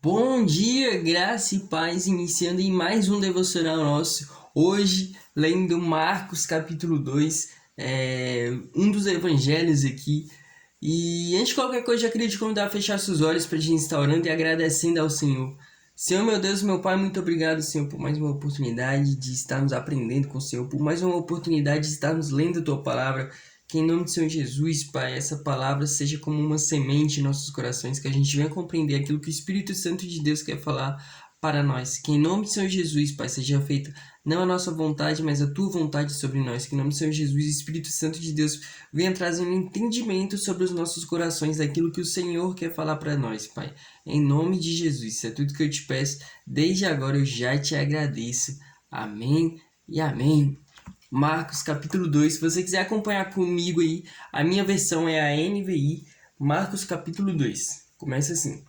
Bom dia, graça e paz, iniciando em mais um devocional nosso. Hoje, lendo Marcos capítulo 2, um dos evangelhos aqui. E antes de qualquer coisa, eu queria te convidar a fechar seus olhos para a gente estar orando e agradecendo ao Senhor. Senhor, meu Deus, meu Pai, muito obrigado, Senhor, por mais uma oportunidade de estarmos aprendendo com o Senhor, por mais uma oportunidade de estarmos lendo a Tua palavra. Que em nome do Senhor Jesus, Pai, essa palavra seja como uma semente em nossos corações, que a gente venha compreender aquilo que o Espírito Santo de Deus quer falar para nós. Que em nome do Senhor Jesus, Pai, seja feita não a nossa vontade, mas a Tua vontade sobre nós. Que em nome do Senhor Jesus, Espírito Santo de Deus, venha trazer um entendimento sobre os nossos corações daquilo que o Senhor quer falar para nós, Pai. Em nome de Jesus, isso é tudo que eu te peço. Desde agora eu já te agradeço. Amém e amém. Marcos capítulo 2, se você quiser acompanhar comigo aí, a minha versão é a NVI, Marcos capítulo 2. Começa assim: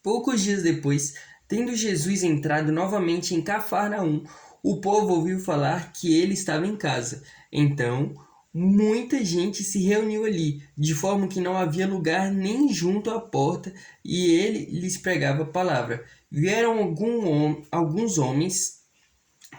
Poucos dias depois, tendo Jesus entrado novamente em Cafarnaum, o povo ouviu falar que ele estava em casa. Então, muita gente se reuniu ali, de forma que não havia lugar nem junto à porta, e ele lhes pregava a palavra. Vieram alguns homens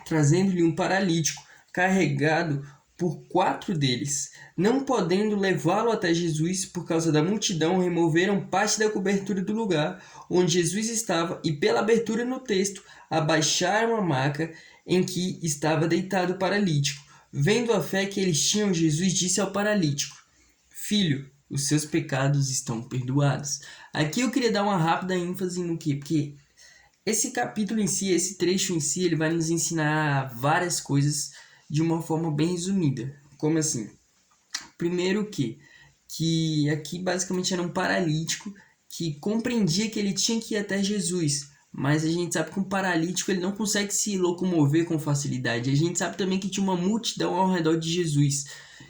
trazendo-lhe um paralítico, carregado por 4 deles. Não podendo levá-lo até Jesus por causa da multidão, removeram parte da cobertura do lugar onde Jesus estava e, pela abertura no texto, abaixaram a maca em que estava deitado o paralítico. Vendo a fé que eles tinham, Jesus disse ao paralítico: Filho, os seus pecados estão perdoados. Aqui eu queria dar uma rápida ênfase no quê? Porque esse capítulo em si, esse trecho em si, ele vai nos ensinar várias coisas de uma forma bem resumida. Como assim? Primeiro que aqui basicamente era um paralítico que compreendia que ele tinha que ir até Jesus. Mas a gente sabe que um paralítico ele não consegue se locomover com facilidade. A gente sabe também que tinha uma multidão ao redor de Jesus.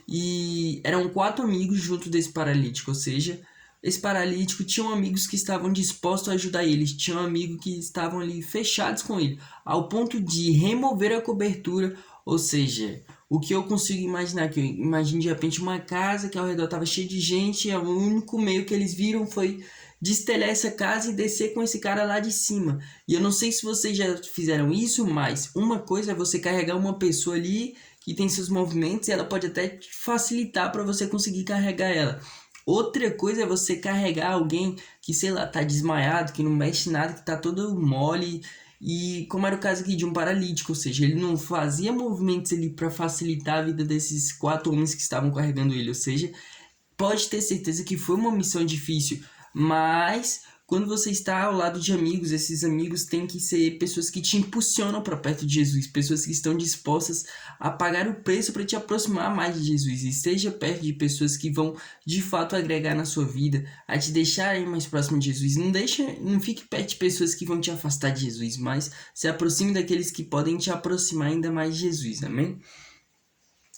E eram 4 amigos junto desse paralítico, ou seja, esse paralítico tinha amigos que estavam dispostos a ajudar ele, tinham amigos que estavam ali fechados com ele, ao ponto de remover a cobertura, ou seja, o que eu consigo imaginar, que eu imagino de repente uma casa que ao redor estava cheia de gente, e o único meio que eles viram foi destelhar essa casa e descer com esse cara lá de cima. E eu não sei se vocês já fizeram isso, mas uma coisa é você carregar uma pessoa ali que tem seus movimentos e ela pode até facilitar para você conseguir carregar ela. Outra coisa é você carregar alguém que, sei lá, tá desmaiado, que não mexe nada, que tá todo mole. E como era o caso aqui de um paralítico, ou seja, ele não fazia movimentos ali para facilitar a vida desses 4 homens que estavam carregando ele. Ou seja, pode ter certeza que foi uma missão difícil, mas quando você está ao lado de amigos, esses amigos têm que ser pessoas que te impulsionam para perto de Jesus, pessoas que estão dispostas a pagar o preço para te aproximar mais de Jesus. E esteja perto de pessoas que vão de fato agregar na sua vida, a te deixarem mais próximo de Jesus. Não fique perto de pessoas que vão te afastar de Jesus, mas se aproxime daqueles que podem te aproximar ainda mais de Jesus. Amém?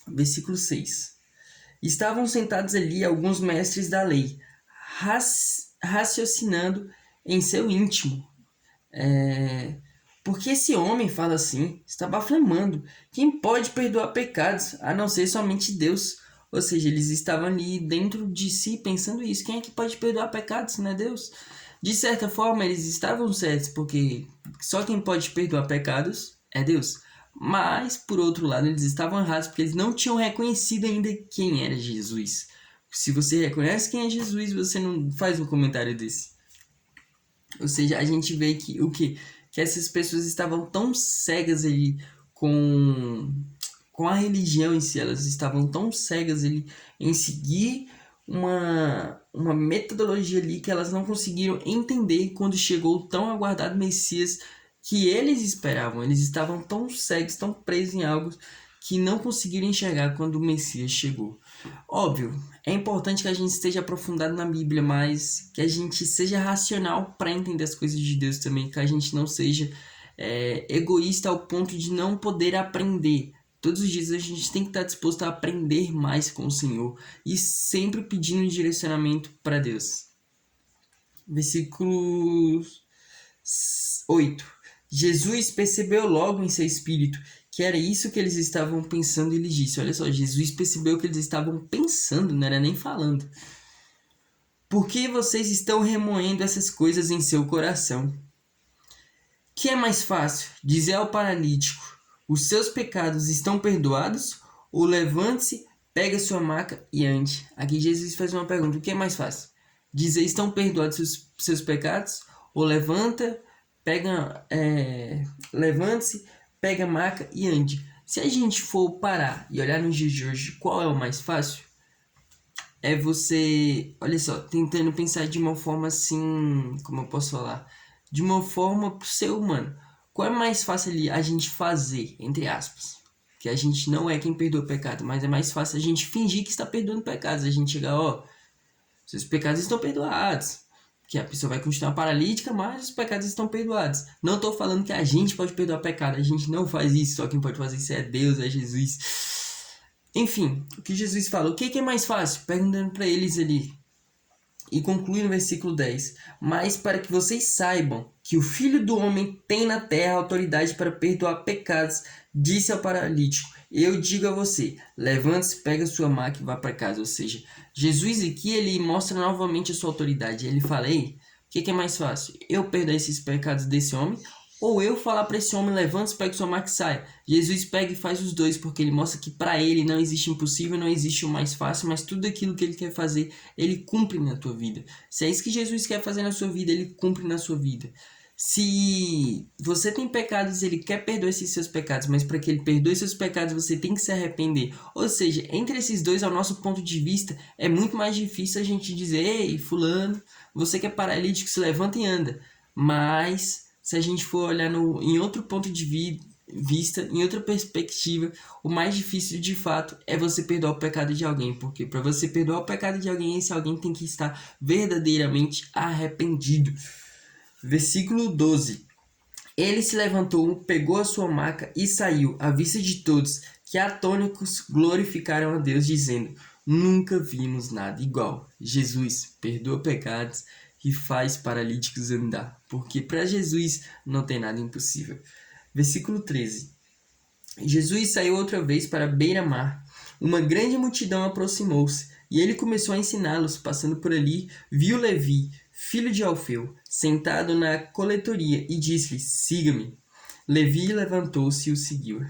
Versículo 6. Estavam sentados ali alguns mestres da lei, raciocinando em seu íntimo. Porque esse homem fala assim, está blasfemando. Quem pode perdoar pecados, a não ser somente Deus? Ou seja, eles estavam ali dentro de si pensando isso. Quem é que pode perdoar pecados, se não é Deus? De certa forma, eles estavam certos, porque só quem pode perdoar pecados é Deus. Mas, por outro lado, eles estavam errados, porque eles não tinham reconhecido ainda quem era Jesus. Se você reconhece quem é Jesus, você não faz um comentário desse. Ou seja, a gente vê que que essas pessoas estavam tão cegas ali com com a religião em si, elas estavam tão cegas ali em seguir uma metodologia ali que elas não conseguiram entender quando chegou o tão aguardado Messias que eles esperavam. Eles estavam tão cegos, tão presos em algo que não conseguiram enxergar quando o Messias chegou. Óbvio, é importante que a gente esteja aprofundado na Bíblia, mas que a gente seja racional para entender as coisas de Deus também, que a gente não seja egoísta ao ponto de não poder aprender. Todos os dias a gente tem que estar disposto a aprender mais com o Senhor e sempre pedindo direcionamento para Deus. Versículo 8. Jesus percebeu logo em seu espírito que era isso que eles estavam pensando e lhes disse. Olha só, Jesus percebeu que eles estavam pensando, não era nem falando. Por que vocês estão remoendo essas coisas em seu coração? Que é mais fácil dizer ao paralítico: os seus pecados estão perdoados? Ou levante-se, pegue sua maca e ande? Aqui Jesus faz uma pergunta: o que é mais fácil? Dizer: estão perdoados seus pecados? Ou levante-se, pega a maca e ande? Se a gente for parar e olhar nos dias de hoje, qual é o mais fácil? É você, olha só, tentando pensar de uma forma assim, como eu posso falar? De uma forma pro ser humano. Qual é mais fácil ali a gente fazer, entre aspas? Que a gente não é quem perdoa o pecado, mas é mais fácil a gente fingir que está perdoando pecados. A gente chegar, ó, seus pecados estão perdoados. Que a pessoa vai continuar paralítica, mas os pecados estão perdoados. Não estou falando que a gente pode perdoar pecado, a gente não faz isso, só quem pode fazer isso é Deus, é Jesus. Enfim, o que Jesus fala, o que é mais fácil? Perguntando para eles ali. E conclui no versículo 10. Mas para que vocês saibam que o Filho do Homem tem na terra autoridade para perdoar pecados, disse ao paralítico: eu digo a você, levante-se, pega sua maca e vá para casa. Ou seja, Jesus aqui ele mostra novamente a sua autoridade. Ele fala: ei, o que é mais fácil? Eu perdoar esses pecados desse homem? Ou eu falar para esse homem: levante-se, pegue sua maca e saia? Jesus pega e faz os dois, porque ele mostra que para ele não existe impossível, não existe o mais fácil, mas tudo aquilo que ele quer fazer, ele cumpre na tua vida. Se é isso que Jesus quer fazer na sua vida, ele cumpre na sua vida. Se você tem pecados, ele quer perdoar esses seus pecados, mas para que ele perdoe seus pecados, você tem que se arrepender. Ou seja, entre esses dois, ao nosso ponto de vista, é muito mais difícil a gente dizer: ei, fulano, você que é paralítico, se levanta e anda. Mas se a gente for olhar em outro ponto de vista, em outra perspectiva, o mais difícil de fato é você perdoar o pecado de alguém, porque para você perdoar o pecado de alguém, esse alguém tem que estar verdadeiramente arrependido. Versículo 12. Ele se levantou, pegou a sua maca e saiu, à vista de todos, que atônicos glorificaram a Deus, dizendo: nunca vimos nada igual. Jesus perdoa pecados e faz paralíticos andar, porque para Jesus não tem nada impossível. Versículo 13. Jesus saiu outra vez para a beira-mar. Uma grande multidão aproximou-se, e ele começou a ensiná-los. Passando por ali, viu Levi, filho de Alfeu, sentado na coletoria, e disse-lhe: siga-me. Levi levantou-se e o seguiu.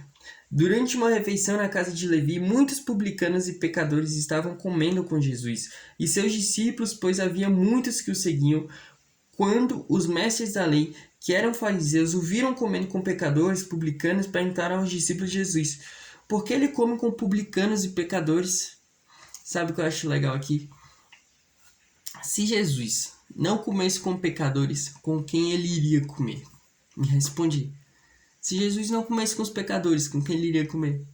Durante uma refeição na casa de Levi, muitos publicanos e pecadores estavam comendo com Jesus e seus discípulos, pois havia muitos que o seguiam. Quando os mestres da lei, que eram fariseus, o viram comendo com pecadores, publicanos, perguntaram aos discípulos de Jesus: por que ele come com publicanos e pecadores? Sabe o que eu acho legal aqui? Se Jesus não comesse com pecadores, com quem ele iria comer? Me responde. Se Jesus não comesse com os pecadores, com quem ele iria comer?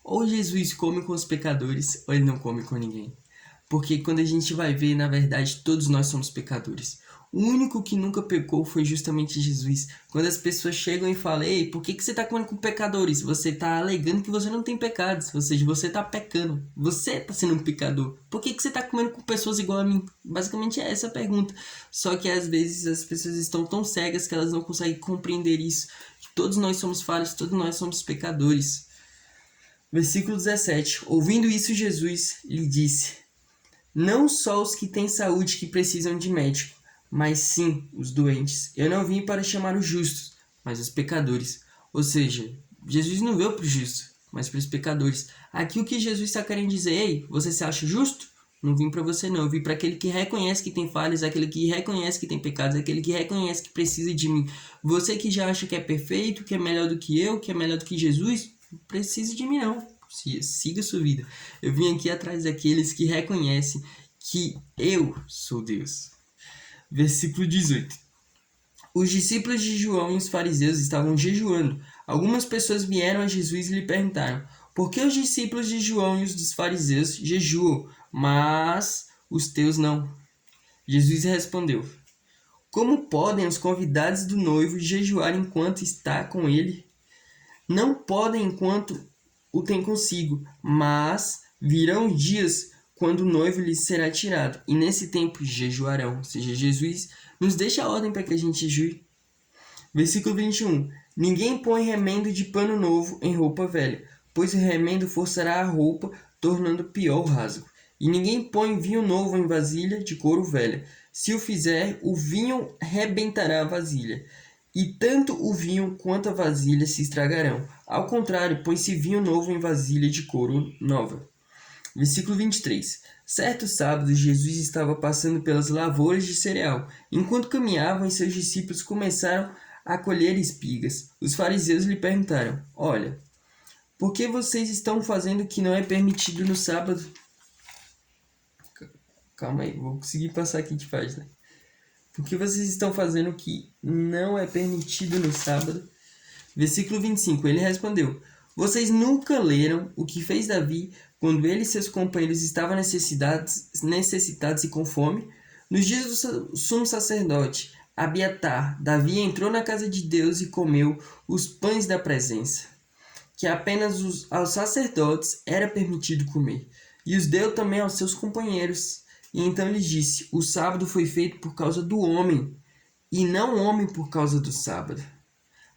Ou Jesus come com os pecadores, ou ele não come com ninguém. Porque quando a gente vai ver, na verdade, todos nós somos pecadores. O único que nunca pecou foi justamente Jesus. Quando as pessoas chegam e falam: ei, por que você está comendo com pecadores? Você está alegando que você não tem pecados. Ou seja, você está pecando. Você está sendo um pecador. Por que você está comendo com pessoas igual a mim? Basicamente é essa a pergunta. Só que às vezes as pessoas estão tão cegas que elas não conseguem compreender isso. Que todos nós somos falhos, todos nós somos pecadores. Versículo 17. Ouvindo isso, Jesus lhe disse: não só os que têm saúde que precisam de médico, mas sim os doentes. Eu não vim para chamar os justos, mas os pecadores. Ou seja, Jesus não veio para os justos, mas para os pecadores. Aqui o que Jesus está querendo dizer: ei, você se acha justo? Não vim para você não, eu vim para aquele que reconhece que tem falhas, aquele que reconhece que tem pecados, aquele que reconhece que precisa de mim. Você que já acha que é perfeito, que é melhor do que eu, que é melhor do que Jesus, não precisa de mim não. Siga sua vida. Eu vim aqui atrás daqueles que reconhecem que eu sou Deus. Versículo 18. Os discípulos de João e os fariseus estavam jejuando. Algumas pessoas vieram a Jesus e lhe perguntaram: por que os discípulos de João e os dos fariseus jejuam, mas os teus não? Jesus respondeu: como podem os convidados do noivo jejuar enquanto está com ele? Não podem enquanto o tem consigo, mas virão dias quando o noivo lhes será tirado, e nesse tempo jejuarão. Ou seja, Jesus nos deixa a ordem para que a gente jejue. Versículo 21. Ninguém põe remendo de pano novo em roupa velha, pois o remendo forçará a roupa, tornando pior o rasgo. E ninguém põe vinho novo em vasilha de couro velha. Se o fizer, o vinho rebentará a vasilha, e tanto o vinho quanto a vasilha se estragarão. Ao contrário, põe-se vinho novo em vasilha de couro nova. Versículo 23. Certo sábado, Jesus estava passando pelas lavouras de cereal. Enquanto caminhavam, seus discípulos começaram a colher espigas. Os fariseus lhe perguntaram: Olha, por que vocês estão fazendo o que não é permitido no sábado? Calma aí, vou conseguir passar aqui de página. Por que vocês estão fazendo o que não é permitido no sábado? Versículo 25. Ele respondeu: Vocês nunca leram o que fez Davi quando ele e seus companheiros estavam necessitados e com fome? Nos dias do sumo sacerdote Abiatar, Davi entrou na casa de Deus e comeu os pães da presença, que apenas aos sacerdotes era permitido comer, e os deu também aos seus companheiros. E então lhes disse: O sábado foi feito por causa do homem, e não o homem por causa do sábado.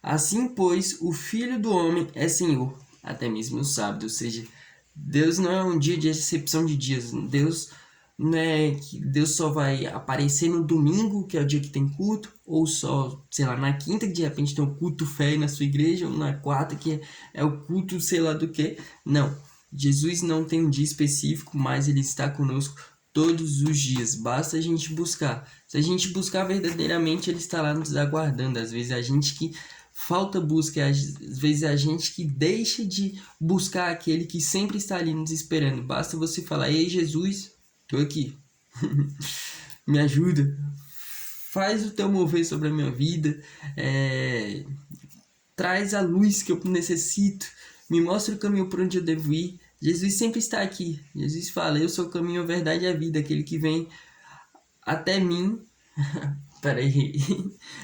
Assim, pois, o Filho do Homem é Senhor, até mesmo no sábado. Ou seja, Deus não é um dia de exceção de dias. Deus não é que Deus só vai aparecer no domingo, que é o dia que tem culto, ou só, sei lá, na quinta, que de repente tem um culto fé na sua igreja, ou na quarta, que é o culto sei lá do que. Não, Jesus não tem um dia específico, mas ele está conosco todos os dias. Basta a gente buscar. Se a gente buscar verdadeiramente, ele está lá nos aguardando. Às vezes a gente que falta busca, às vezes a gente que deixa de buscar aquele que sempre está ali nos esperando. Basta você falar: Ei, Jesus, tô aqui. Me ajuda. Faz o teu mover sobre a minha vida. Traz a luz que eu necessito. Me mostra o caminho por onde eu devo ir. Jesus sempre está aqui. Jesus fala: Eu sou o caminho, a verdade e a vida. Aquele que vem até mim. Peraí.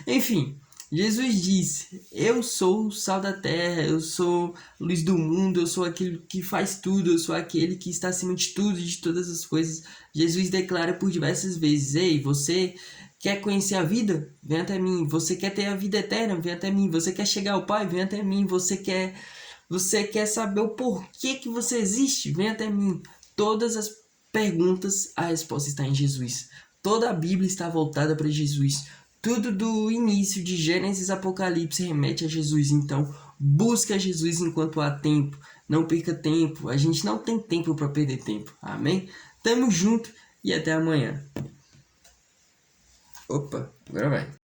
Enfim. Jesus disse: Eu sou o sal da terra, eu sou a luz do mundo, eu sou aquele que faz tudo, eu sou aquele que está acima de tudo e de todas as coisas. Jesus declara por diversas vezes: Ei, você quer conhecer a vida? Vem até mim. Você quer ter a vida eterna? Vem até mim. Você quer chegar ao Pai? Vem até mim. Você quer saber o porquê que você existe? Vem até mim. Todas as perguntas, a resposta está em Jesus. Toda a Bíblia está voltada para Jesus. Tudo do início de Gênesis a Apocalipse remete a Jesus. Então, busca Jesus enquanto há tempo. Não perca tempo. A gente não tem tempo para perder tempo. Amém? Tamo junto e até amanhã. Opa, agora vai.